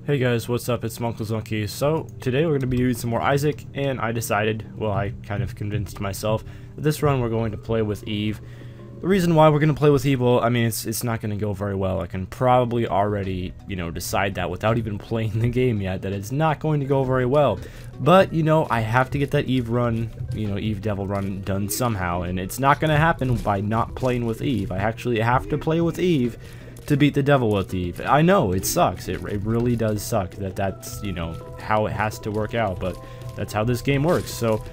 Hey guys, what's up? It's Monklezunky. So, today we're going to be doing some more Isaac, and I decided, well, I kind of convinced myself that this run we're going to play with Eve. The reason why we're going to play with Eve, well, I mean, it's not going to go very well. I can probably already, decide that without even playing the game yet, that it's not going to go very well. But, I have to get that Eve run, Eve Devil run done somehow, and it's not going to happen by not playing with Eve. I actually have to play with Eve to beat the devil with Eve. I know, it sucks. It really does suck that's, how it has to work out, but that's how this game works. So,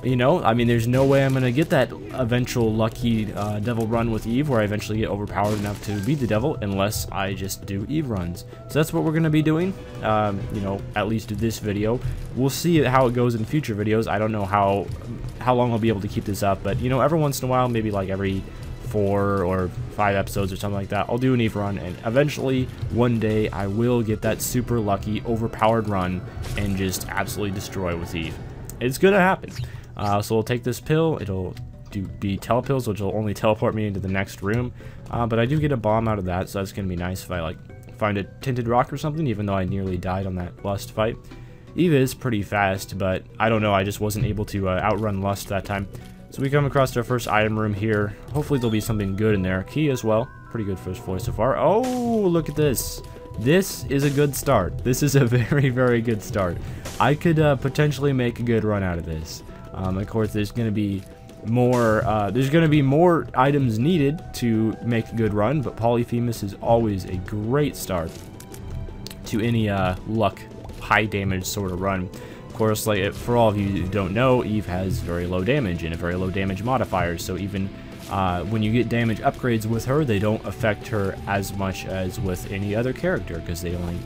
I mean, there's no way I'm going to get that eventual lucky devil run with Eve where I eventually get overpowered enough to beat the devil unless I just do Eve runs. So that's what we're going to be doing, at least this video. We'll see how it goes in future videos. I don't know how long I'll be able to keep this up, but, every once in a while, maybe like every 4 or 5 episodes or something like that, I'll do an Eve run, and eventually one day I will get that super lucky overpowered run and just absolutely destroy with Eve. It's gonna happen. So we'll take this pill. It'll be telepills, which will only teleport me into the next room, but I do get a bomb out of that, so that's gonna be nice if I like find a tinted rock or something, even though I nearly died on that Lust fight. Eve is pretty fast, but I don't know, I just wasn't able to outrun Lust that time. So we come across our first item room here. Hopefully there'll be something good in there. Key as well. Pretty good first floor so far. Oh, look at this. This is a good start. This is a very, very good start. I could potentially make a good run out of this. Of course, there's going to be more. Items needed to make a good run, but Polyphemus is always a great start to any luck, high damage sort of run. Of course, for all of you who don't know, Eve has very low damage and a very low damage modifier, so even when you get damage upgrades with her, they don't affect her as much as with any other character, because they only,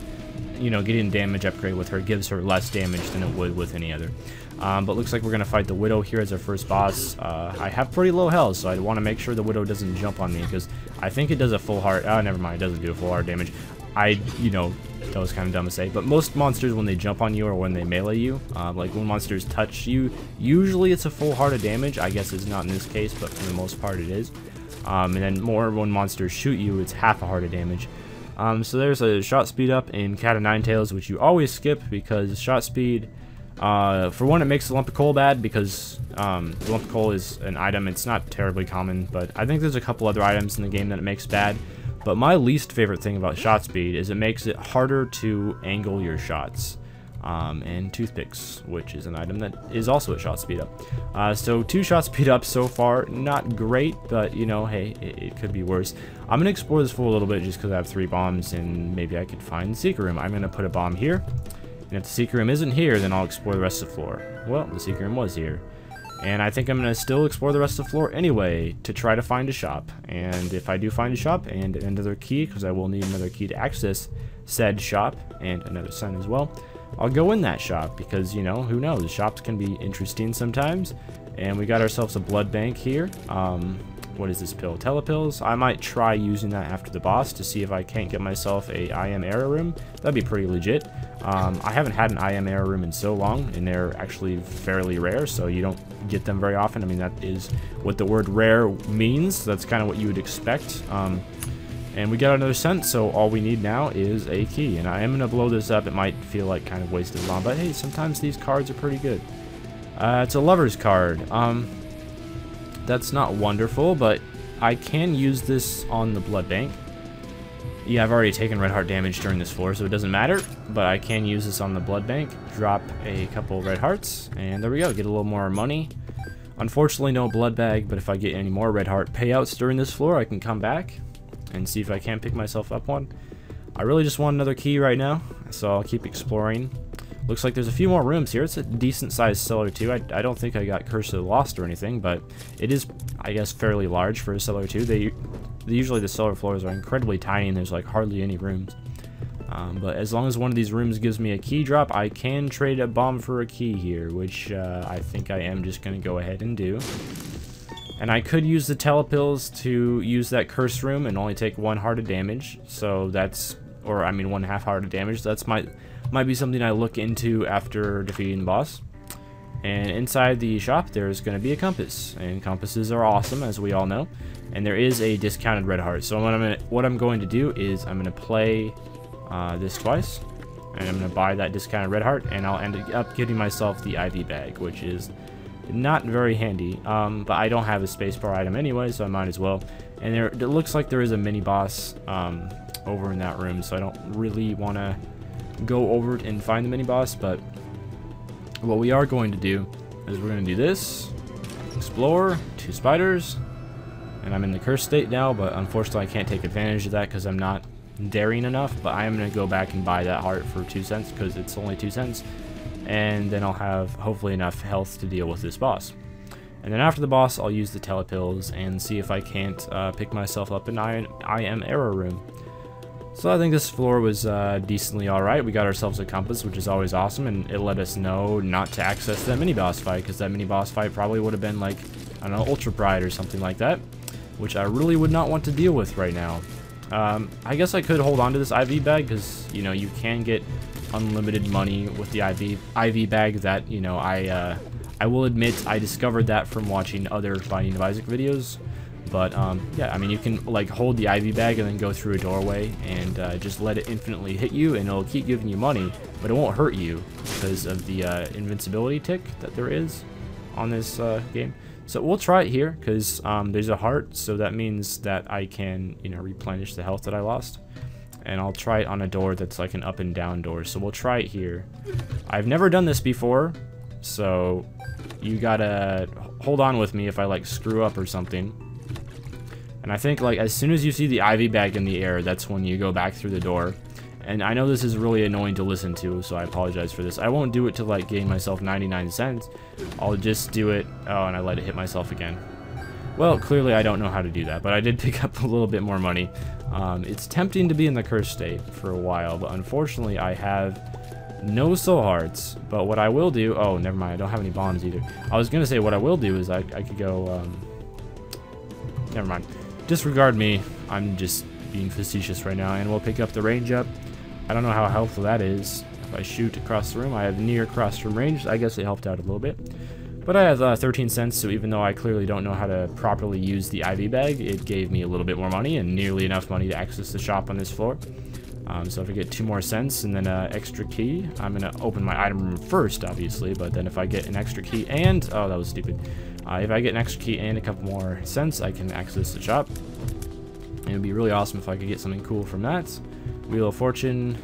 getting a damage upgrade with her gives her less damage than it would with any other. But looks like we're going to fight the Widow here as our first boss. I have pretty low health, so I want to make sure the Widow doesn't jump on me, because I think it does a full heart. Oh, never mind, it doesn't do a full heart damage. That was kind of dumb to say, but most monsters, when they jump on you or when they melee you, like when monsters touch you, usually it's a full heart of damage. I guess it's not in this case, but for the most part it is. And then more when monsters shoot you, it's half a heart of damage. So there's a shot speed up in Cat of Nine Tails, which you always skip because shot speed, for one, it makes the lump of coal bad because the lump of coal is an item. It's not terribly common, but I think there's a couple other items in the game that it makes bad. But my least favorite thing about shot speed is it makes it harder to angle your shots. And toothpicks, which is an item that is also a shot speed up. So 2 shot speed up so far, not great, but hey, it could be worse. I'm gonna explore this floor a little bit just because I have 3 bombs and maybe I could find the secret room. I'm gonna put a bomb here, and if the secret room isn't here, then I'll explore the rest of the floor. Well, the secret room was here. And I think I'm going to still explore the rest of the floor anyway to try to find a shop. And if I do find a shop and another key, because I will need another key to access said shop and another sun as well, I'll go in that shop because, who knows, shops can be interesting sometimes. And we got ourselves a blood bank here. What is this pill? Telepills. I might try using that after the boss to see if I can't get myself a I am error room. That'd be pretty legit. I haven't had an I am error room in so long, and they're actually fairly rare, so you don't get them very often. I mean, that is what the word rare means. That's kind of what you would expect. And we got another scent, so all we need now is a key. And I am going to blow this up. It might feel like kind of wasted long, but hey, sometimes these cards are pretty good. It's a lover's card. That's not wonderful, but I can use this on the blood bank. Yeah, I've already taken red heart damage during this floor, so it doesn't matter, but I can use this on the blood bank, drop a couple red hearts, and there we go, get a little more money. Unfortunately, no blood bag, but if I get any more red heart payouts during this floor, I can come back and see if I can pick myself up one. I really just want another key right now, so I'll keep exploring. Looks like there's a few more rooms here. It's a decent sized cellar too. I don't think I got Curse of the Lost or anything, but it is, I guess, fairly large for a cellar too. Usually the cellar floors are incredibly tiny and there's like hardly any rooms. But as long as one of these rooms gives me a key drop, I can trade a bomb for a key here, which I think I am just going to go ahead and do. And I could use the telepills to use that curse room and only take 1 heart of damage. So that's, or I mean 1/2 heart of damage. That's might be something I look into after defeating the boss. And inside the shop, there's going to be a compass, and compasses are awesome, as we all know. And there is a discounted red heart. So what I'm going to do is I'm going to play this twice, and I'm going to buy that discounted red heart, and I'll end up getting myself the IV bag, which is not very handy, but I don't have a spacebar item anyway, so I might as well. And it looks like there is a mini boss over in that room, so I don't really want to go over it and find the mini boss, but what we are going to do is we're going to do this, explore, 2 spiders, and I'm in the cursed state now, but unfortunately I can't take advantage of that because I'm not daring enough. But I am going to go back and buy that heart for 2 cents because it's only 2 cents, and then I'll have hopefully enough health to deal with this boss. And then after the boss, I'll use the telepills and see if I can't pick myself up an I am error room. So I think this floor was decently alright. We got ourselves a compass, which is always awesome, and it let us know not to access that mini-boss fight, because that mini-boss fight probably would have been like, I don't know, Ultra Pride or something like that, which I really would not want to deal with right now. I guess I could hold on to this IV bag, because, you know, you can get unlimited money with the IV bag that, you know, I will admit I discovered that from watching other Binding of Isaac videos. But, yeah, I mean, you can, like, hold the IV bag and then go through a doorway and just let it infinitely hit you, and it'll keep giving you money, but it won't hurt you because of the invincibility tick that there is on this game. So we'll try it here because there's a heart, so that means that I can, you know, replenish the health that I lost. And I'll try it on a door that's like an up and down door, so we'll try it here. I've never done this before, so you gotta hold on with me if I, like, screw up or something. And I think, like, as soon as you see the IV bag in the air, that's when you go back through the door. And I know this is really annoying to listen to, so I apologize for this. I won't do it to, like, gain myself 99 cents. I'll just do it... Oh, and I let it hit myself again. Well, clearly I don't know how to do that, but I did pick up a little bit more money. It's tempting to be in the cursed state for a while, but unfortunately I have no soul hearts. But what I will do... Oh, never mind, I don't have any bombs either. I was going to say what I will do is I could go... Never mind. Disregard me, I'm just being facetious right now, and we'll pick up the range up. I don't know how helpful that is. If I shoot across the room, I have near cross room range. I guess it helped out a little bit. But I have 13 cents, so even though I clearly don't know how to properly use the IV bag, it gave me a little bit more money and nearly enough money to access the shop on this floor. So if I get 2 more cents and then an extra key, I'm going to open my item room first, obviously, but then if I get an extra key and... Oh, that was stupid. If I get an extra key and a couple more cents, I can access the shop. And it would be really awesome if I could get something cool from that. Wheel of Fortune,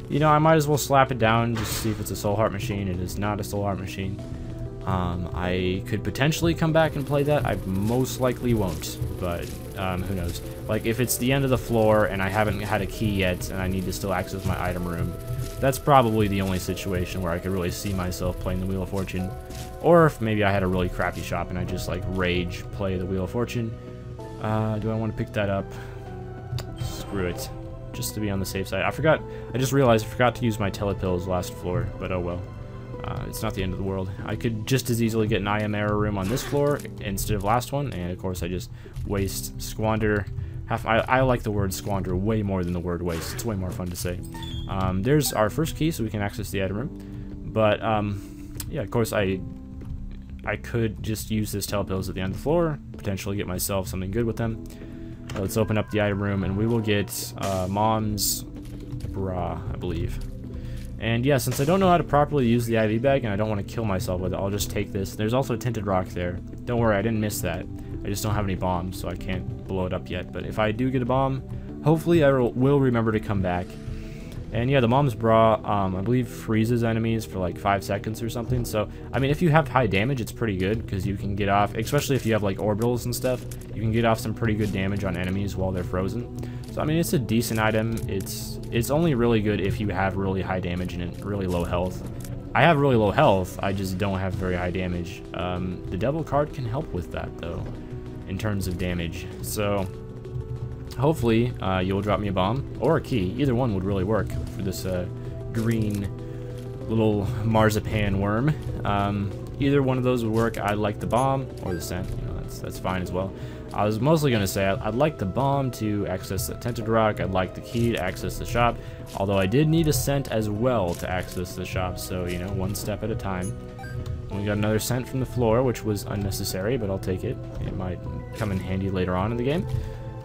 you know, I might as well slap it down just to see if it's a soul heart machine. It is not a soul heart machine. I could potentially come back and play that. I most likely won't, but who knows. Like, if it's the end of the floor and I haven't had a key yet and I need to still access my item room, that's probably the only situation where I could really see myself playing the Wheel of Fortune. Or if maybe I had a really crappy shop and I just, like, rage play the Wheel of Fortune. Do I want to pick that up? Screw it. Just to be on the safe side. I just realized I forgot to use my telepills last floor, but oh well. It's not the end of the world. I could just as easily get an I am error room on this floor instead of last one, and of course I just squander. I like the word squander way more than the word waste. It's way more fun to say. There's our first key, so we can access the item room. But yeah, of course I could just use this telepills at the end of the floor, potentially get myself something good with them. Let's open up the item room, and we will get Mom's bra, I believe. And yeah, since I don't know how to properly use the IV bag and I don't want to kill myself with it, I'll just take this. There's also a tinted rock there. Don't worry, I didn't miss that. I just don't have any bombs, so I can't blow it up yet. But if I do get a bomb, hopefully I will remember to come back. And yeah, the Mom's bra, I believe freezes enemies for like 5 seconds or something. So, I mean, if you have high damage, it's pretty good because you can get off, especially if you have like orbitals and stuff, you can get off some pretty good damage on enemies while they're frozen. So, I mean, it's a decent item. It's only really good if you have really high damage and really low health. I have really low health, I just don't have very high damage. The Devil card can help with that, though, in terms of damage. So, hopefully, you'll drop me a bomb or a key. Either one would really work for this green little marzipan worm. Either one of those would work. I like the bomb or the scent. You know, that's fine as well. I was mostly going to say I'd like the bomb to access the tinted rock. I'd like the key to access the shop. Although I did need a scent as well to access the shop. So, you know, one step at a time. We got another scent from the floor, which was unnecessary, but I'll take it. It might come in handy later on in the game.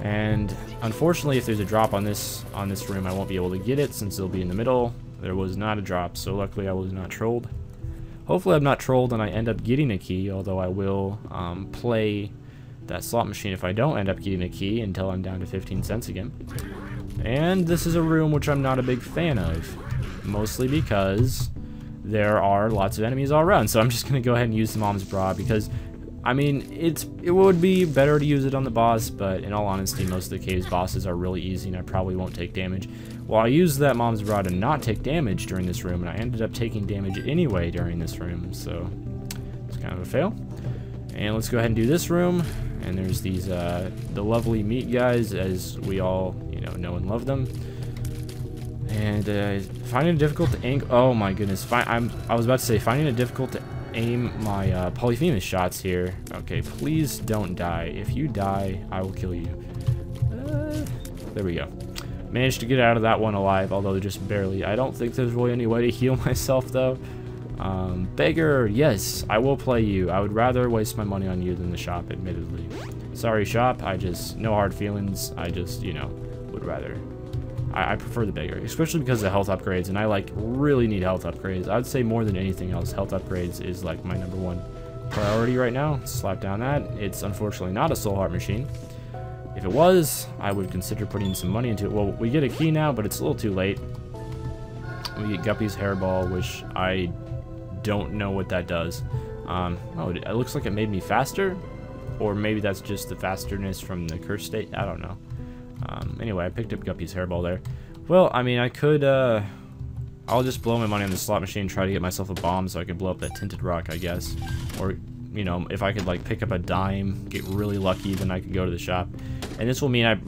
And unfortunately, if there's a drop on this room, I won't be able to get it since it'll be in the middle. There was not a drop, so luckily I was not trolled. Hopefully I'm not trolled and I end up getting a key, although I will play that slot machine if I don't end up getting a key until I'm down to 15 cents again. And this is a room which I'm not a big fan of, mostly because there are lots of enemies all around. So I'm just going to go ahead and use the Mom's Bra because, I mean, it would be better to use it on the boss, but in all honesty, most of the caves bosses are really easy and I probably won't take damage. Well, I used that Mom's Bra to not take damage during this room, and I ended up taking damage anyway during this room, so it's kind of a fail. And let's go ahead and do this room. And there's these the lovely meat guys, as we all know and love them. And finding it difficult to aim. Oh my goodness! I was about to say finding it difficult to aim my Polyphemus shots here. Okay, please don't die. If you die, I will kill you. There we go. Managed to get out of that one alive, although just barely. I don't think there's really any way to heal myself though. Beggar, yes, I will play you. I would rather waste my money on you than the shop, admittedly. Sorry, shop, no hard feelings. I just, would rather. I prefer the beggar, especially because of the health upgrades, and I, really need health upgrades. I would say more than anything else, health upgrades is, my #1 priority right now. Slap down that. It's unfortunately not a soul heart machine. If it was, I would consider putting some money into it. Well, we get a key now, but it's a little too late. We get Guppy's hairball, which I don't know what that does. Oh, it looks like it made me faster, or maybe that's just the fasterness from the curse state. I don't know. Anyway, I picked up Guppy's hairball there. Well, I mean, I could I'll just blow my money on the slot machine, try to get myself a bomb so I could blow up that tinted rock, I guess. Or if I could pick up a dime, get really lucky, then I could go to the shop. And this will mean I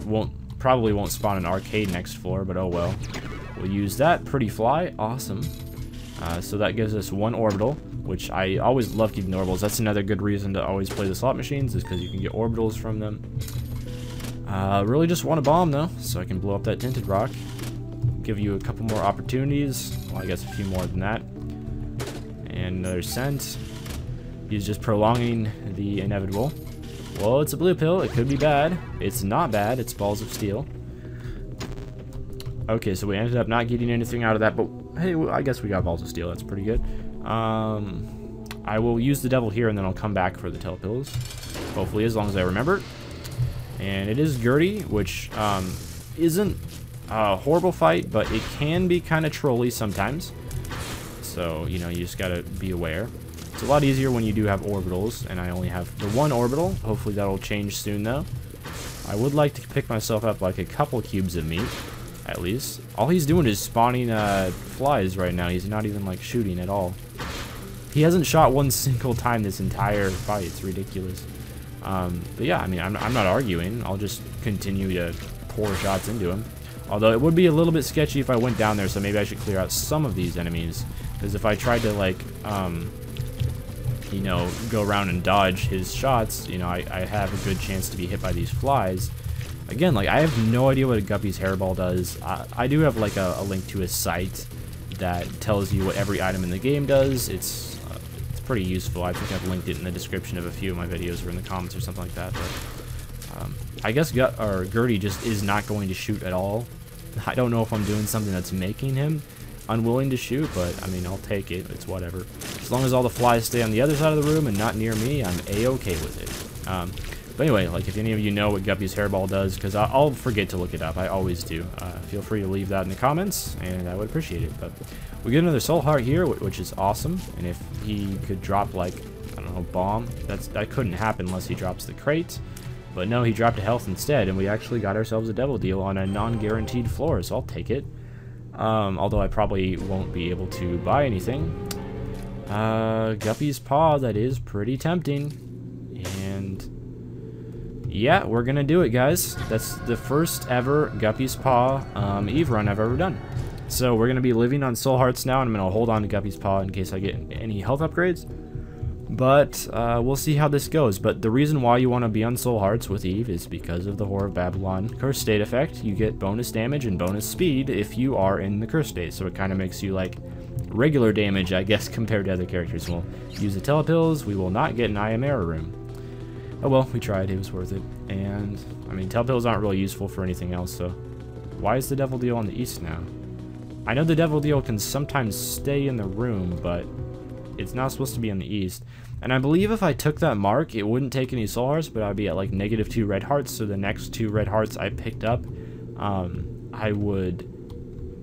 probably won't spawn an arcade next floor, but oh well. We'll use that. Pretty fly, awesome. So that gives us 1 orbital, which I always love keeping the orbitals. That's another good reason to always play the slot machines, is because you can get orbitals from them. Really just want a bomb though, so I can blow up that tinted rock. Give you a couple more opportunities. Well, I guess a few more than that. And another scent. He's just prolonging the inevitable. Well, it's a blue pill. It could be bad. It's not bad. It's balls of steel. Okay, so we ended up not getting anything out of that, but hey, I guess we got balls of steel. That's pretty good. I will use the devil here, and then I'll come back for the telepills. Hopefully, as long as I remember. And it is Gertie, which isn't a horrible fight, but it can be kind of trolly sometimes. So, you just gotta be aware. It's a lot easier when you do have orbitals, and I only have the 1 orbital. Hopefully that'll change soon, though. I would like to pick myself up a couple cubes of meat, at least. All he's doing is spawning flies right now. He's not even shooting at all. He hasn't shot 1 single time this entire fight. It's ridiculous. But yeah, I mean, I'm not arguing. I'll just continue to pour shots into him. Although it would be a little bit sketchy if I went down there, so maybe I should clear out some of these enemies. Because if I tried to go around and dodge his shots, I have a good chance to be hit by these flies. Again, I have no idea what a Guppy's hairball does. I do have a link to his site that tells you what every item in the game does. It's pretty useful. I think I've linked it in the description of a few of my videos or in the comments or something like that. But I guess Gertie just is not going to shoot at all. I don't know if I'm doing something that's making him unwilling to shoot, but I mean, I'll take it. It's whatever. As long as all the flies stay on the other side of the room and not near me, I'm a-okay with it. But anyway, if any of you know what Guppy's hairball does, because I'll forget to look it up. I always do. Feel free to leave that in the comments, and I would appreciate it. But we get another soul heart here, which is awesome. And if he could drop, I don't know, bomb, that couldn't happen unless he drops the crate. But no, he dropped a health instead, and we actually got ourselves a devil deal on a non-guaranteed floor, so I'll take it. Although I probably won't be able to buy anything. Guppy's paw, that is pretty tempting. And yeah, we're gonna do it, guys. That's the first ever Guppy's paw Eve run I've ever done. So we're gonna be living on soul hearts now, and I'm gonna hold on to Guppy's paw in case I get any health upgrades. But we'll see how this goes. But the reason why you want to be on soul hearts with Eve is because of the Whore of Babylon curse state effect. You get bonus damage and bonus speed if you are in the curse state, so it kind of makes you regular damage, I guess, compared to other characters. We'll use the telepills. We will not get an I Am Error room. Oh well, we tried. It was worth it. And, I mean, telltales aren't really useful for anything else, so... Why is the devil deal on the east now? I know the devil deal can sometimes stay in the room, but it's not supposed to be on the east. And I believe if I took that mark, it wouldn't take any soul hearts, but I'd be at like -2 red hearts, so the next 2 red hearts I picked up, I would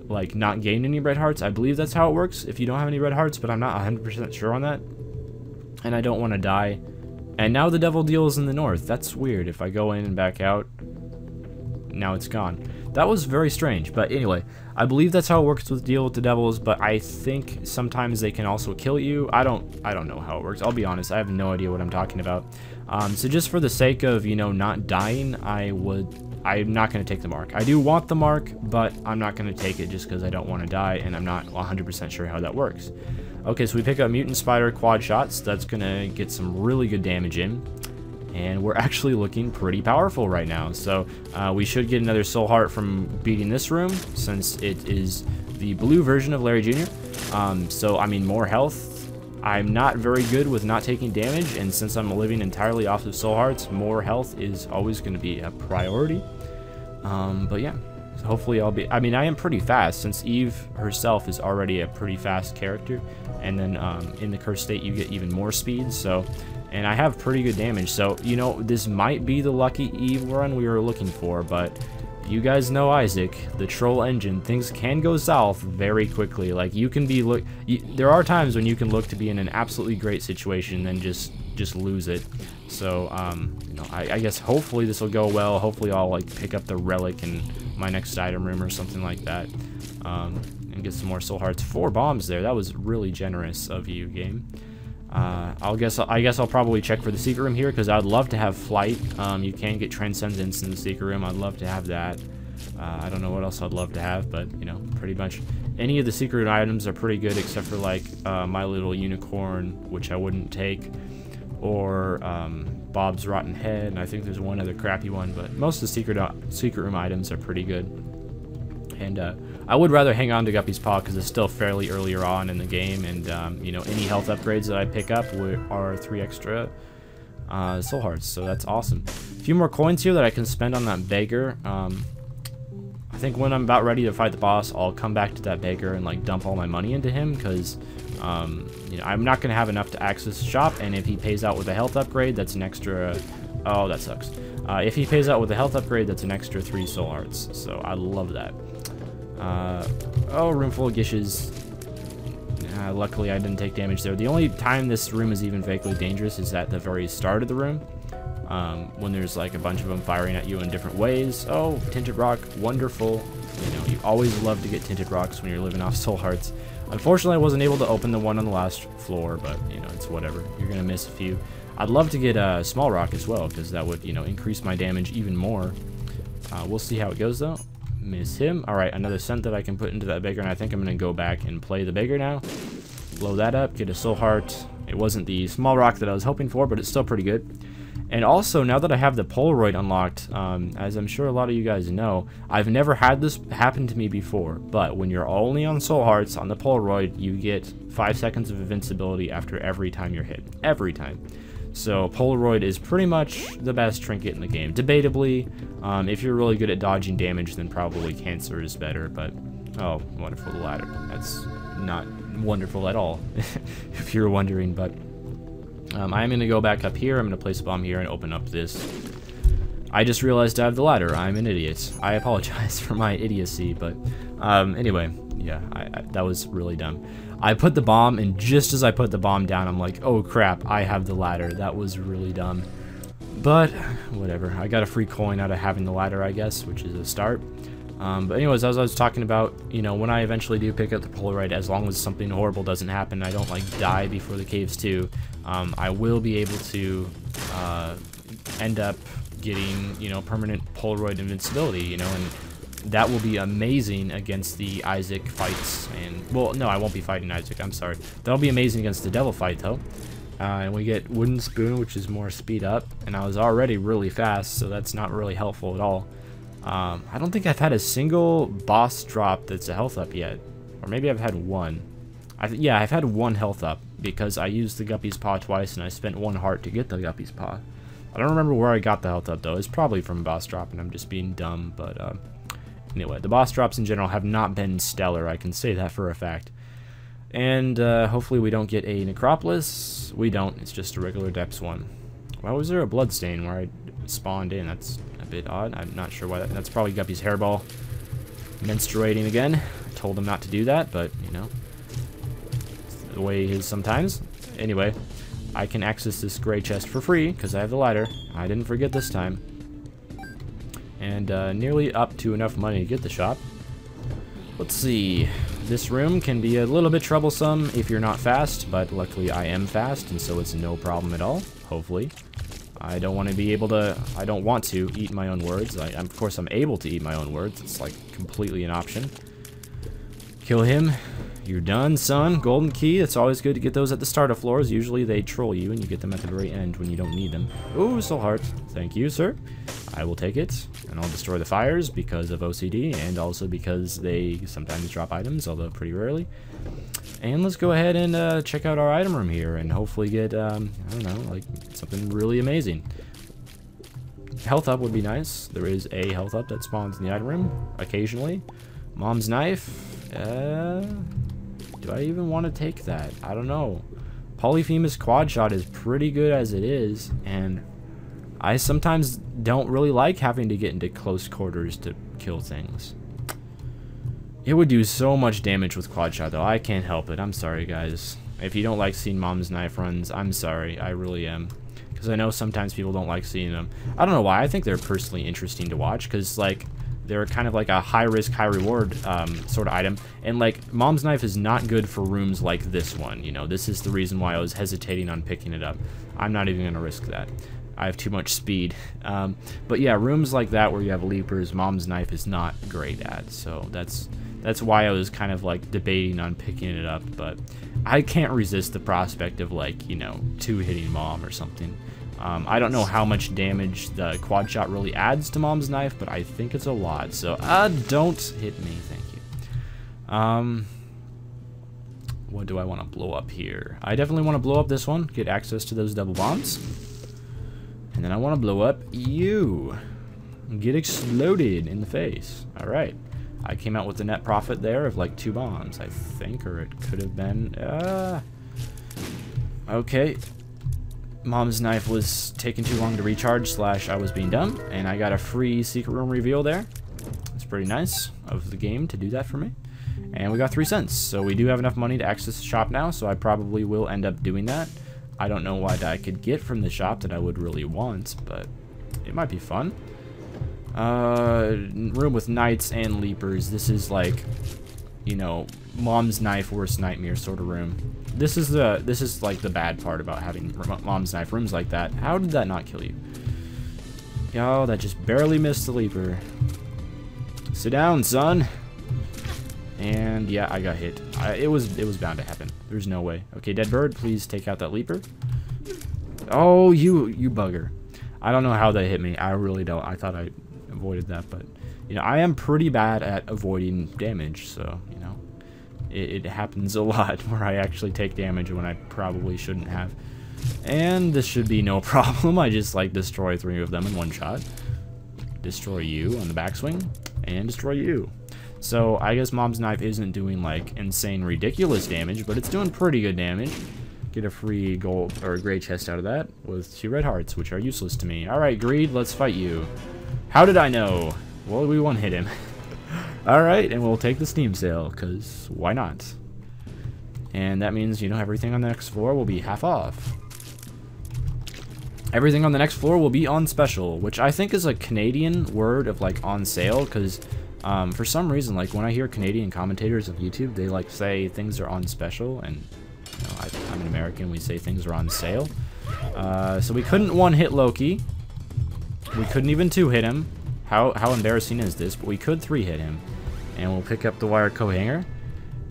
like not gain any red hearts. I believe that's how it works if you don't have any red hearts, but I'm not 100% sure on that. And I don't want to die. And now the devil deal is in the north. That's weird. If I go in and back out, now it's gone. That was very strange, but anyway, I believe that's how it works with deal with the devils, but I think sometimes they can also kill you. I don't know how it works. I'll be honest, I have no idea what I'm talking about. So just for the sake of, you know, not dying, I'm not going to take the mark. I do want the mark, but I'm not going to take it just because I don't want to die, and I'm not 100% sure how that works. Okay, so we pick up Mutant Spider quad shots. That's going to get some really good damage in. And we're actually looking pretty powerful right now. So we should get another soul heart from beating this room, since it is the blue version of Larry Jr. So, I mean, more health. I'm not very good with not taking damage, and since I'm living entirely off of soul hearts, more health is always going to be a priority. But yeah, so hopefully I'll be... I mean, I am pretty fast, since Eve herself is already a pretty fast character. And then in the cursed state, you get even more speed, so... And I have pretty good damage, so, you know, this might be the lucky Eve run we were looking for, but you guys know Isaac, the troll engine, things can go south very quickly. Like, you can be there are times when you can look to be in an absolutely great situation and then just lose it. So, you know, I guess hopefully this will go well. Hopefully I'll, like, pick up the relic in my next item room or something like that, and get some more soul hearts. 4 bombs there. That was really generous of you, game. I guess I'll probably check for the secret room here, because I'd love to have flight. You can get transcendence in the secret room. I'd love to have that. I don't know what else I'd love to have, but, you know, pretty much any of the secret items are pretty good, except for, like, My Little Unicorn, which I wouldn't take, or Bob's Rotten Head, and I think there's one other crappy one, but most of the secret room items are pretty good. And I would rather hang on to Guppy's Paw because it's still fairly earlier on in the game, and you know, any health upgrades that I pick up are 3 extra soul hearts, so that's awesome. A few more coins here that I can spend on that beggar. I think when I'm about ready to fight the boss, I'll come back to that beggar and like dump all my money into him, because you know, I'm not gonna have enough to access the shop, and if he pays out with a health upgrade, that's an extra. Oh, that sucks. If he pays out with a health upgrade, that's an extra 3 soul hearts, so I love that. Oh, room full of gishes. Luckily, I didn't take damage there. The only time this room is even vaguely dangerous is at the very start of the room, when there's like a bunch of them firing at you in different ways. Oh, tinted rock, wonderful. You know, you always love to get tinted rocks when you're living off soul hearts. Unfortunately, I wasn't able to open the one on the last floor, but, you know, it's whatever. You're gonna miss a few. I'd love to get a small rock as well, because that would, you know, increase my damage even more. We'll see how it goes, though. Miss him. Alright, another scent that I can put into that beggar, and I think I'm going to go back and play the beggar now. Blow that up, get a soul heart. It wasn't the small rock that I was hoping for, but it's still pretty good. And also, now that I have the Polaroid unlocked, as I'm sure a lot of you guys know, I've never had this happen to me before, but when you're only on soul hearts on the Polaroid, you get 5 seconds of invincibility after every time you're hit. Every time. So Polaroid is pretty much the best trinket in the game. Debatably, if you're really good at dodging damage, then probably Cancer is better, but... Oh, wonderful, the ladder. That's not wonderful at all, if you're wondering, but... I'm going to go back up here, I'm going to place a bomb here and open up this. I just realized I have the ladder. I'm an idiot. I apologize for my idiocy, but... anyway, yeah, that was really dumb. I put the bomb, and just as I put the bomb down, I'm like, oh crap, I have the ladder. That was really dumb. But, whatever. I got a free coin out of having the ladder, I guess, which is a start. But anyways, as I was talking about, you know, when I eventually do pick up the Polaroid, as long as something horrible doesn't happen, I don't, like, die before the caves too, I will be able to end up getting, you know, permanent Polaroid invincibility, you know, and that will be amazing against the Isaac fights. And, well, no, I won't be fighting Isaac, I'm sorry. That'll be amazing against the devil fight, though. And we get Wooden Spoon, which is more speed up, and I was already really fast, so that's not really helpful at all. I don't think I've had a single boss drop that's a health up yet. Or maybe I've had one. Yeah, I've had one health up, because I used the Guppy's Paw twice, and I spent 1 heart to get the Guppy's Paw. I don't remember where I got the health up, though. It's probably from a boss drop, and I'm just being dumb. But anyway, the boss drops in general have not been stellar. I can say that for a fact. And hopefully we don't get a Necropolis. We don't. It's just a regular Depths one. Why was there a Bloodstain where I spawned in? That's a bit odd. I'm not sure why. That's probably Guppy's hairball menstruating again. I told him not to do that, but, you know, it's the way he is sometimes. Anyway, I can access this gray chest for free because I have the ladder. I didn't forget this time. And nearly up to enough money to get the shop. Let's see. This room can be a little bit troublesome if you're not fast, but luckily I am fast, and so it's no problem at all, hopefully. I don't want to be able to, I don't want to eat my own words. Of course, I'm able to eat my own words. It's like completely an option. Kill him. You're done, son. Golden key. It's always good to get those at the start of floors. Usually they troll you and you get them at the very end when you don't need them. Ooh, soul heart. Thank you, sir. I will take it. And I'll destroy the fires because of OCD and also because they sometimes drop items, although pretty rarely. And let's go ahead and check out our item room here and hopefully get, I don't know, like something really amazing. Health up would be nice. There is a health up that spawns in the item room occasionally. Mom's knife. Do I even want to take that? I don't know. Polyphemus quad shot is pretty good as it is, and I sometimes don't really like having to get into close quarters to kill things. It would do so much damage with quad shot, though. I can't help it. I'm sorry, guys. If you don't like seeing Mom's knife runs, I'm sorry. I really am. Because I know sometimes people don't like seeing them. I don't know why. I think they're personally interesting to watch, because, like, they're kind of like a high-risk, high-reward sort of item. And, like, Mom's knife is not good for rooms like this one. You know, this is the reason why I was hesitating on picking it up. I'm not even going to risk that. I have too much speed. But, yeah, rooms like that where you have leapers, Mom's knife is not great at. So that's why I was kind of, like, debating on picking it up. But I can't resist the prospect of, like, you know, two-hitting Mom or something. I don't know how much damage the quad shot really adds to Mom's knife, but I think it's a lot. So, don't hit me, thank you. What do I want to blow up here? I definitely want to blow up this one, get access to those double bombs. And then I want to blow up you. Get exploded in the face. Alright. I came out with a net profit there of like 2 bombs, I think, or it could have been, okay. Mom's knife was taking too long to recharge / I was being dumb, and I got a free secret room reveal there. It's pretty nice of the game to do that for me. And we got 3 cents, so we do have enough money to access the shop now, so I probably will end up doing that. I don't know what I could get from the shop that I would really want, but it might be fun. Room with knights and leapers. This is like, you know, Mom's knife worst nightmare sort of room. This is like the bad part about having Mom's knife rooms like that. How did that not kill you? Oh, that just barely missed the leaper. Sit down, son. And yeah, I got hit. It was bound to happen. There's no way. Okay, dead bird, please take out that leaper. Oh, you bugger. I don't know how that hit me. I really don't. I thought I avoided that, but you know, I am pretty bad at avoiding damage, so you know, it happens a lot where I actually take damage when I probably shouldn't have. And this should be no problem. I just like destroy 3 of them in 1 shot. Destroy you on the backswing, and destroy you. So I guess Mom's knife isn't doing like insane, ridiculous damage, but it's doing pretty good damage. Get a free gold or gray chest out of that with 2 red hearts, which are useless to me. All right, Greed, let's fight you. How did I know? Well, we one hit him. All right, and we'll take the Steam sale, because why not? And that means, you know, everything on the next floor will be half off. Everything on the next floor will be on special, which I think is a Canadian word of, like, on sale, because for some reason, like, when I hear Canadian commentators of YouTube, they, like, say things are on special, and, you know, I'm an American, we say things are on sale. So we couldn't one-hit Loki. We couldn't even 2-hit him. How embarrassing is this? But we could 3-hit him. And we'll pick up the wire coat hanger.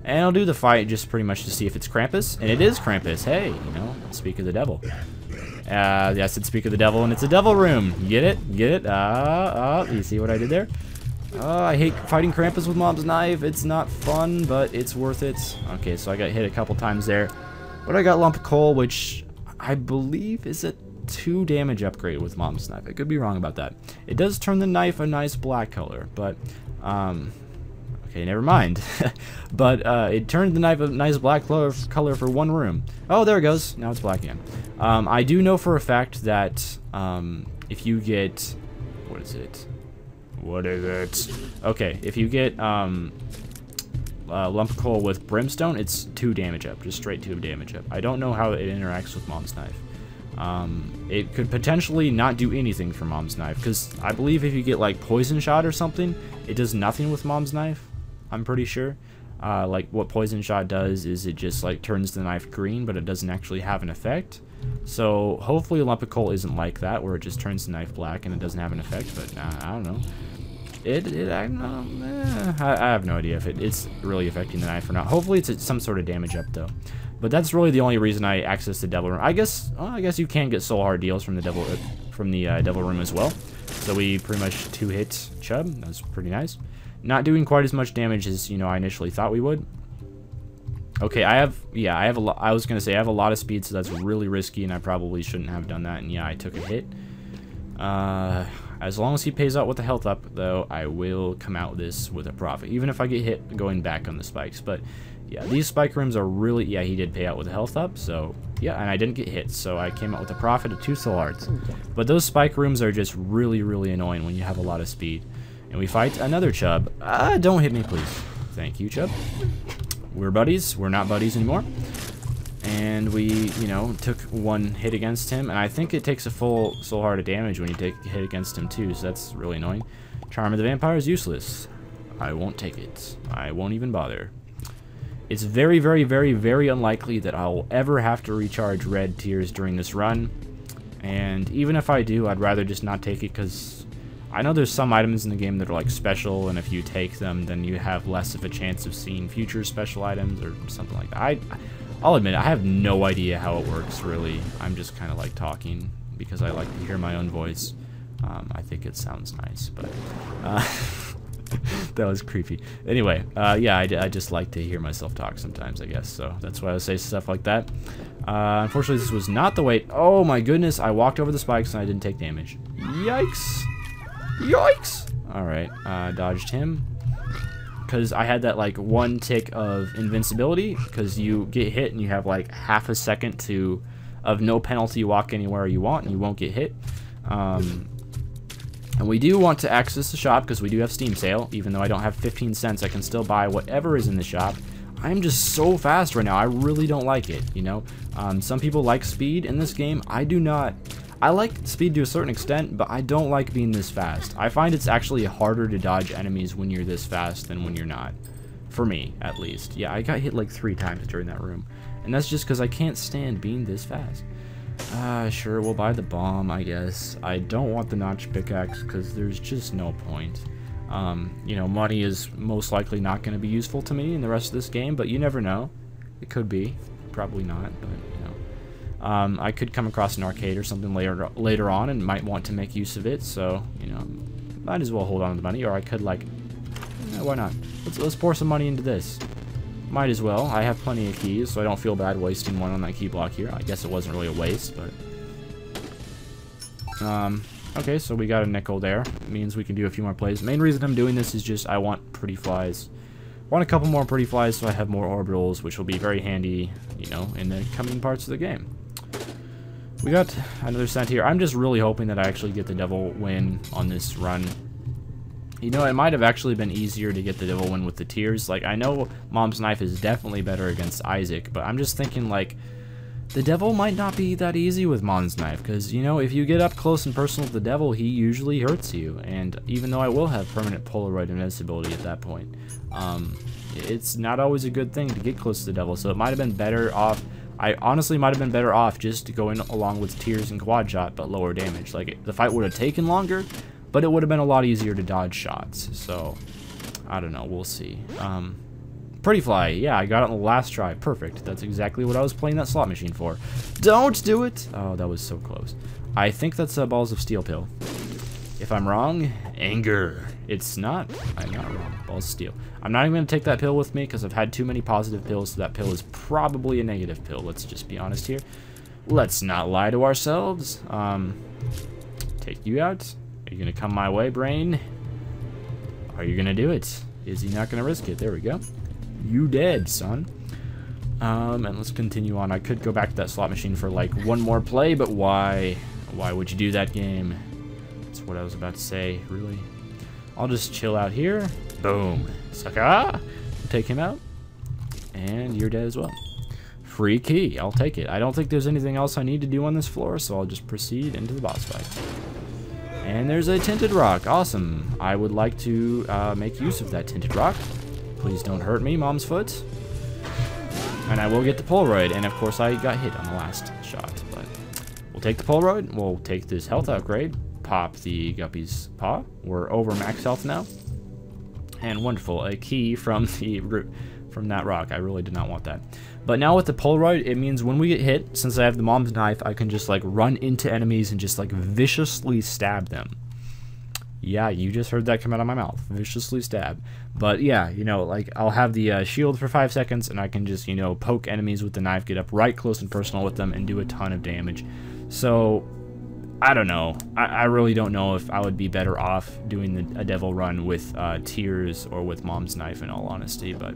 And I'll do the fight just pretty much to see if it's Krampus. And it is Krampus. Hey, you know, speak of the devil. Yeah, I said speak of the devil, and it's a devil room. You get it? Get it? You see what I did there? I hate fighting Krampus with Mom's knife. It's not fun, but it's worth it. Okay, so I got hit a couple times there. But I got Lump of Coal, which I believe is a 2 damage upgrade with Mom's Knife. I could be wrong about that. It does turn the knife a nice black color, but okay, never mind. But it turned the knife a nice black color for 1 room. Oh, there it goes. Now it's black again. I do know for a fact that if you get, what is it? Okay, if you get lump of coal with brimstone, it's 2 damage up, just straight 2 damage up. I don't know how it interacts with Mom's Knife. It could potentially not do anything for Mom's Knife, because I believe if you get like poison shot or something, it does nothing with Mom's Knife. I'm pretty sure. Like what poison shot does is it just like turns the knife green, but it doesn't actually have an effect. So hopefully a lump of coal isn't like that, where it just turns the knife black and it doesn't have an effect. But I don't know. I have no idea if it's really affecting the knife or not. Hopefully it's some sort of damage up though. But that's really the only reason I access the devil room. I guess you can get soul hard deals from the devil room as well. So we pretty much 2-hit Chub. That's pretty nice. Not doing quite as much damage as I initially thought we would. Okay, I have a lot. I was gonna say I have a lot of speed, so that's really risky, and I probably shouldn't have done that. And yeah, I took a hit. As long as he pays out with the health up, though, I will come out this with a profit, even if I get hit going back on the spikes. But yeah, these spike rooms are really, yeah, he did pay out with the health up, so yeah, and I didn't get hit, so I came out with a profit of 2 soul hearts. But those spike rooms are just really, really annoying when you have a lot of speed. And we fight another Chub. Don't hit me, please. Thank you, Chub. We're buddies. We're not buddies anymore. And we, took 1 hit against him. And I think it takes a full soul heart of damage when you take a hit against him, too. So that's really annoying. Charm of the Vampire is useless. I won't take it. I won't even bother. It's very, very, very, very unlikely that I'll ever have to recharge red tears during this run. And even if I do, I'd rather just not take it, because I know there's some items in the game that are like special, and if you take them, then you have less of a chance of seeing future special items or something like that. I'll admit, I have no idea how it works, really. I'm just kind of like talking because I like to hear my own voice. I think it sounds nice, but that was creepy. Anyway, yeah, I just like to hear myself talk sometimes, I guess, so that's why I say stuff like that. Unfortunately, this was not the way. Oh my goodness, I walked over the spikes and I didn't take damage. Yikes! Yikes! Alright, dodged him. Because I had that like 1 tick of invincibility, because you get hit and you have like half a second of no penalty walk anywhere you want and you won't get hit. And we do want to access the shop because we do have Steam sale. Even though I don't have 15 cents, I can still buy whatever is in the shop. I'm just so fast right now. I really don't like it, Some people like speed in this game. I do not. I like speed to a certain extent, but I don't like being this fast. I find it's actually harder to dodge enemies when you're this fast than when you're not. For me, at least. Yeah, I got hit like 3 times during that room. And that's just because I can't stand being this fast. Sure, we'll buy the bomb, I guess. I don't want the notch pickaxe because there's just no point. Money is most likely not going to be useful to me in the rest of this game, but you never know. It could be. Probably not, but, I could come across an arcade or something later on and might want to make use of it, so, might as well hold on to the money, or I could, like, why not? Let's pour some money into this. Might as well. I have plenty of keys, so I don't feel bad wasting 1 on that key block here. I guess it wasn't really a waste, but... okay, so we got a nickel there. It means we can do a few more plays. Main reason I'm doing this is just I want pretty flies. I want a couple more pretty flies so I have more orbitals, which will be very handy, in the coming parts of the game. We got another cent here. I'm just really hoping that I actually get the devil win on this run. It might have actually been easier to get the devil win with the tears. Like, I know Mom's Knife is definitely better against Isaac, but I'm just thinking, like, the devil might not be that easy with Mom's Knife, because, if you get up close and personal with the devil, he usually hurts you, and even though I will have permanent Polaroid invincibility at that point, it's not always a good thing to get close to the devil, so it might have been better off. I honestly might have been better off just going along with tears and quad shot, but lower damage. Like, the fight would have taken longer, but it would have been a lot easier to dodge shots, so, I don't know, we'll see. Pretty fly, yeah, I got it on the last try, perfect. That's exactly what I was playing that slot machine for. Don't do it! Oh, that was so close. I think that's a Balls of Steel pill. If I'm wrong, anger. It's not. I'm not wrong. Balls of Steel. I'm not even going to take that pill with me because I've had too many positive pills, so that pill is probably a negative pill. Let's just be honest here. let's not lie to ourselves. Take you out. Are you gonna come my way, brain? Are you gonna do it? Is he not gonna risk it? There we go. You dead, son. And let's continue on. I could go back to that slot machine for like one more play, but why? Why would you do that, game? That's what I was about to say, really. I'll just chill out here. Boom. Sucker. Take him out. And you're dead as well. Free key. I'll take it. I don't think there's anything else I need to do on this floor, so I'll just proceed into the boss fight. And there's a tinted rock. Awesome. I would like to make use of that tinted rock. Please don't hurt me, mom's foot. And I will get the Polaroid. And of course I got hit on the last shot. But we'll take the Polaroid. We'll take this health upgrade. Pop the Guppy's paw. We're over max health now. And wonderful. A key from that rock. I really did not want that. But now with the Polaroid, it means when we get hit, since I have the mom's knife, I can just like run into enemies and just like viciously stab them. Yeah, you just heard that come out of my mouth. Viciously stab. But yeah, you know, like I'll have the shield for 5 seconds and I can just, you know, poke enemies with the knife, get up right close and personal with them and do a ton of damage. So, I don't know. I really don't know if I would be better off doing a devil run with tears or with mom's knife in all honesty, but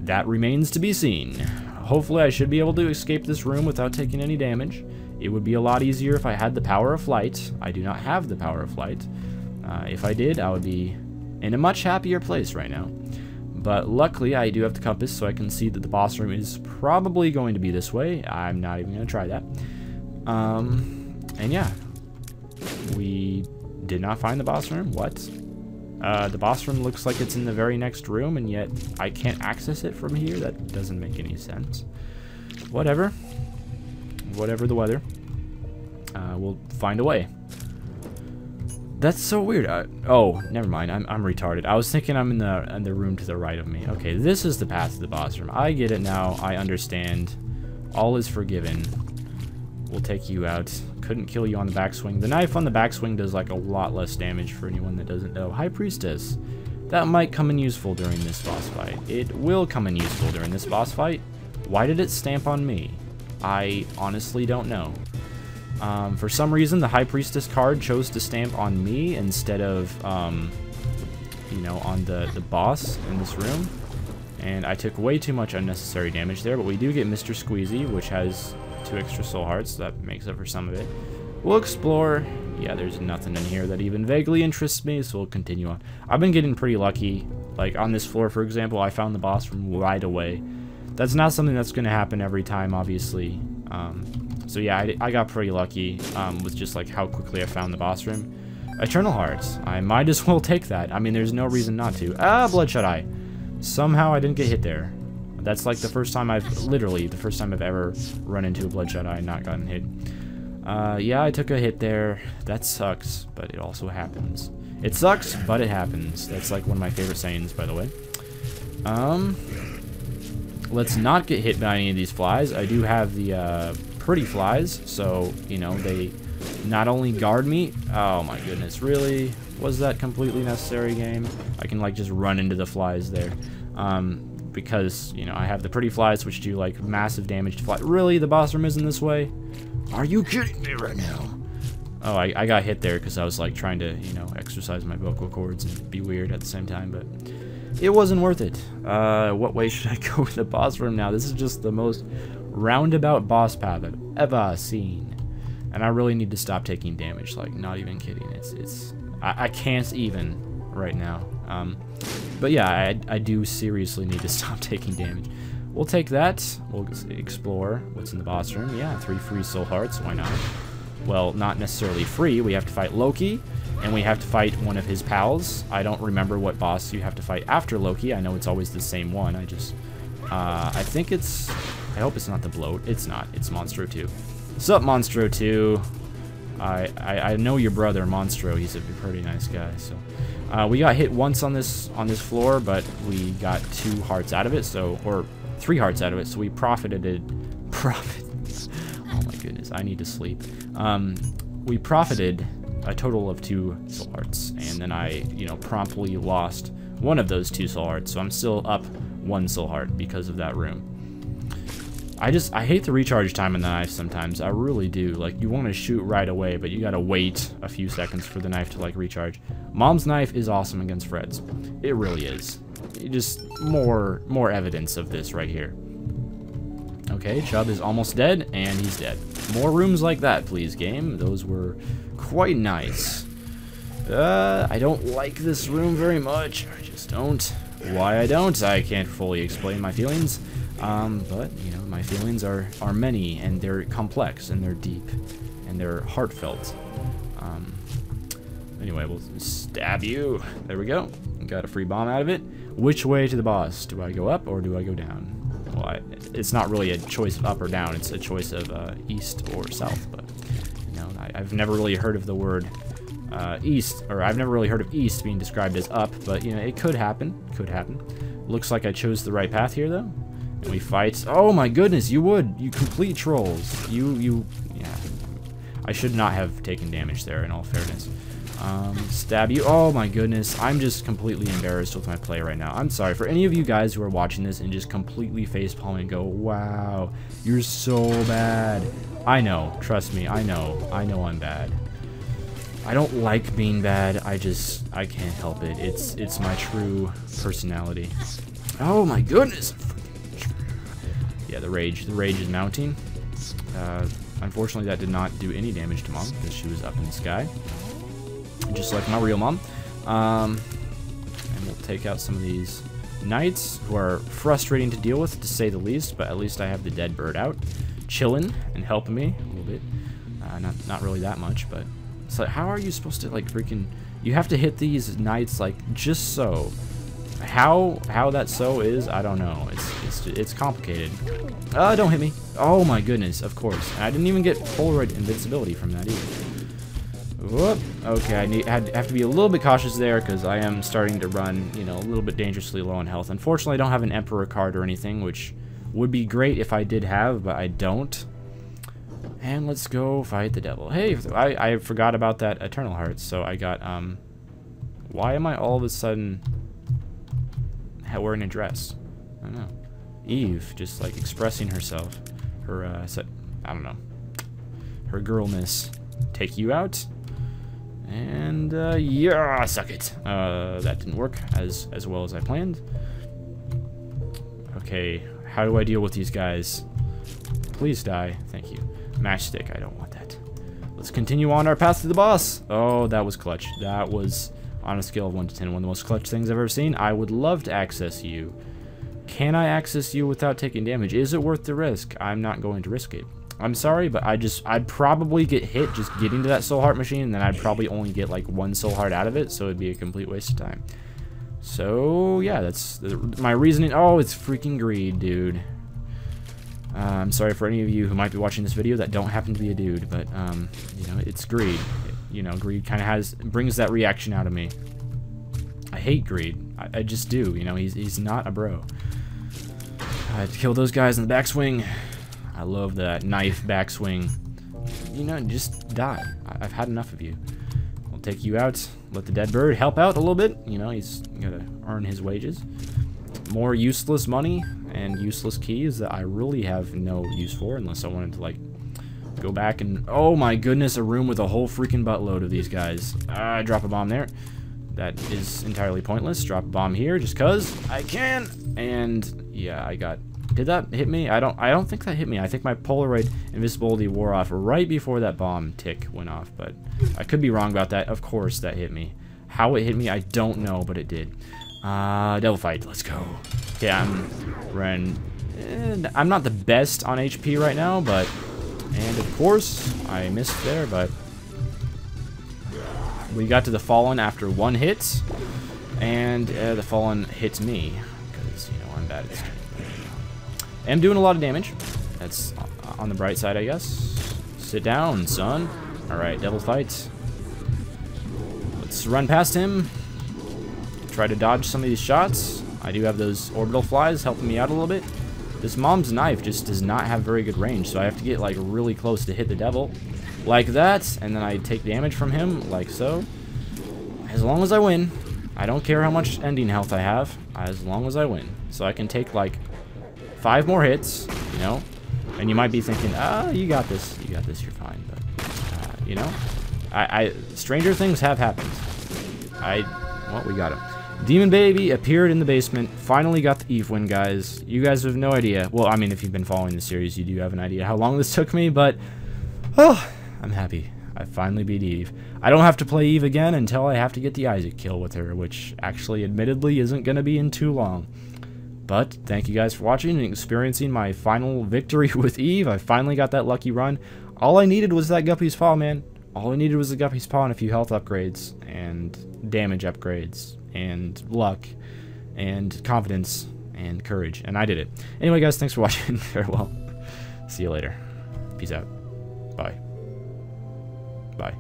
that remains to be seen. Hopefully I should be able to escape this room without taking any damage. It would be a lot easier if I had the power of flight. I do not have the power of flight. If I did, I would be in a much happier place right now. But luckily I do have the compass, so I can see that the boss room is probably going to be this way. I'm not even going to try that. And yeah, we did not find the boss room. What? The boss room looks like it's in the very next room, and yet I can't access it from here. That doesn't make any sense. Whatever. Whatever the weather. We'll find a way. That's so weird. Oh, never mind. I'm retarded. I was thinking I'm in the room to the right of me. Okay, this is the path to the boss room. I get it now. I understand. All is forgiven. We'll take you out. Couldn't kill you on the backswing. The knife on the backswing does like a lot less damage for anyone that doesn't know. High Priestess. That might come in useful during this boss fight. It will come in useful during this boss fight. Why did it stamp on me? I honestly don't know. For some reason, the High Priestess card chose to stamp on me instead of, you know, on the boss in this room. And I took way too much unnecessary damage there, but we do get Mr. Squeezy, which has 2 extra soul hearts. That makes up for some of it. We'll explore. Yeah, there's nothing in here that even vaguely interests me, so we'll continue on. I've been getting pretty lucky. Like, on this floor, for example, I found the boss room right away. That's not something that's going to happen every time, obviously. So yeah, I got pretty lucky with just like how quickly I found the boss room. Eternal Hearts. I might as well take that. I mean, there's no reason not to. Ah, Bloodshot Eye. Somehow I didn't get hit there. That's like the first time literally the first time I've ever run into a Bloodshot Eye and not gotten hit. Yeah, I took a hit there. That sucks, but it also happens. It sucks, but it happens. That's like one of my favorite sayings, by the way. Let's not get hit by any of these flies. I do have the pretty flies, so, you know, they not only guard me. Oh my goodness, really? Was that completely necessary, game? I can, like, just run into the flies there. Because, you know, I have the pretty flies, which do, like, massive damage to fly. Really? The boss room isn't this way? Are you kidding me right now? Oh, I got hit there because I was, like, trying to, you know, exercise my vocal cords and be weird at the same time, but it wasn't worth it. What way should I go with the boss room now? This is just the most roundabout boss path I've ever seen. And I really need to stop taking damage, like, not even kidding. I can't even right now. But yeah, I do seriously need to stop taking damage. We'll take that. We'll explore what's in the boss room. Yeah, 3 free soul hearts, why not? Well, not necessarily free. We have to fight Loki, and we have to fight one of his pals. I don't remember what boss you have to fight after Loki. I know it's always the same one. I think it's, I hope it's not the Bloat. It's not. It's Monstro 2. Sup, Monstro 2? I know your brother, Monstro. He's a pretty nice guy. So we got hit once on this floor, but we got 2 hearts out of it. So, or 3 hearts out of it. So we profited. Oh my goodness, I need to sleep. We profited a total of 2 soul hearts, and then I, you know, promptly lost one of those 2 soul hearts. So I'm still up 1 soul heart because of that room. I hate the recharge time on the knife sometimes. I really do. Like, you want to shoot right away, but you gotta wait a few seconds for the knife to, like, recharge. Mom's knife is awesome against Fred's. It really is. Just more evidence of this right here. Okay, Chubb is almost dead, and he's dead. More rooms like that, please, game. Those were quite nice. I don't like this room very much. I just don't. Why I don't, I can't fully explain my feelings. But, you know, my feelings are many, and they're complex, and they're deep, and they're heartfelt. Anyway, we'll stab you. There we go. Got a free bomb out of it. Which way to the boss? Do I go up, or do I go down? Well, it's not really a choice of up or down. It's a choice of east or south, but, you know, I've never really heard of the word east, or I've never really heard of east being described as up, but, you know, it could happen. Could happen. Looks like I chose the right path here, though. And we fight. Oh my goodness, you would. You complete trolls. Yeah. I should not have taken damage there, in all fairness. Stab you. Oh my goodness. I'm just completely embarrassed with my play right now. I'm sorry. For any of you guys who are watching this and just completely facepalm and go, wow, you're so bad. I know. Trust me. I know. I know I'm bad. I don't like being bad. I can't help it. It's my true personality. Oh my goodness. Yeah, the rage is mounting. Unfortunately, that did not do any damage to Mom because she was up in the sky, just like my real mom. And we'll take out some of these knights who are frustrating to deal with, to say the least. But at least I have the dead bird out, chilling and helping me a little bit. Not really that much, but it's like, how are you supposed to, like, freaking? You have to hit these knights like just so. How that so is, I don't know. It's complicated. Don't hit me. Oh my goodness, of course. And I didn't even get Polaroid invincibility from that either. Whoop. Okay, I have to be a little bit cautious there because I am starting to run, you know, a little bit dangerously low on health. Unfortunately, I don't have an Emperor card or anything, which would be great if I did have, but I don't. And let's go fight the devil. Hey, I forgot about that Eternal Hearts, so I got, why am I all of a sudden wearing a dress? I don't know. Eve, just like expressing herself. Her, I don't know. Her girlness. Take you out. And, yeah, suck it. That didn't work as well as I planned. Okay, how do I deal with these guys? Please die. Thank you. Matchstick, I don't want that. Let's continue on our path to the boss. Oh, that was clutch. That was, on a scale of 1 to 10, one of the most clutch things I've ever seen. I would love to access you. Can I access you without taking damage? Is it worth the risk? I'm not going to risk it. I'm sorry, but I'd probably get hit just getting to that soul heart machine, and then I'd probably only get like 1 soul heart out of it, so it'd be a complete waste of time. So, yeah, that's my reasoning. Oh, it's freaking greed, dude. I'm sorry for any of you who might be watching this video that don't happen to be a dude, but, you know, it's greed. You know, greed kind of brings that reaction out of me. I hate greed. I just do, you know, he's not a bro. I had to kill those guys in the backswing. I love that knife backswing. You know, just die. I've had enough of you. I'll take you out. Let the dead bird help out a little bit. You know, he's gotta earn his wages. More useless money and useless keys that I really have no use for unless I wanted to, like, go back and... Oh my goodness, a room with a whole freaking buttload of these guys. Drop a bomb there. That is entirely pointless. Drop a bomb here just cause I can. And yeah, I got... Did that hit me? I don't think that hit me. I think my Polaroid invisibility wore off right before that bomb tick went off, but I could be wrong about that. Of course that hit me. How it hit me, I don't know, but it did. Devil fight. Let's go. Okay, I'm not the best on HP right now, but... And of course, I missed there, but... We got to the Fallen after 1 hit, and the Fallen hits me, because, you know, I'm bad at this game. I'm doing a lot of damage. That's on the bright side, I guess. Sit down, son. Alright, devil fight. Let's run past him. Try to dodge some of these shots. I do have those orbital flies helping me out a little bit. This mom's knife just does not have very good range, so I have to get, like, really close to hit the devil. Like that, and then I take damage from him, like so. As long as I win. I don't care how much ending health I have, as long as I win. So I can take, like, 5 more hits, you know, And you might be thinking, you got this, you're fine. But, you know, stranger things have happened. Well, we got him. Demon Baby appeared in the basement, finally got the Eve win, guys. You guys have no idea. Well, I mean, if you've been following the series, you do have an idea how long this took me, but, oh, I'm happy. I finally beat Eve. I don't have to play Eve again until I have to get the Isaac kill with her, which actually, admittedly, isn't going to be in too long. But thank you guys for watching and experiencing my final victory with Eve. I finally got that lucky run. All I needed was that Guppy's Paw, man. All I needed was a Guppy's Paw and a few health upgrades, and damage upgrades, and luck, and confidence, and courage. And I did it. Anyway, guys, thanks for watching. Farewell. See you later. Peace out. Bye. Bye.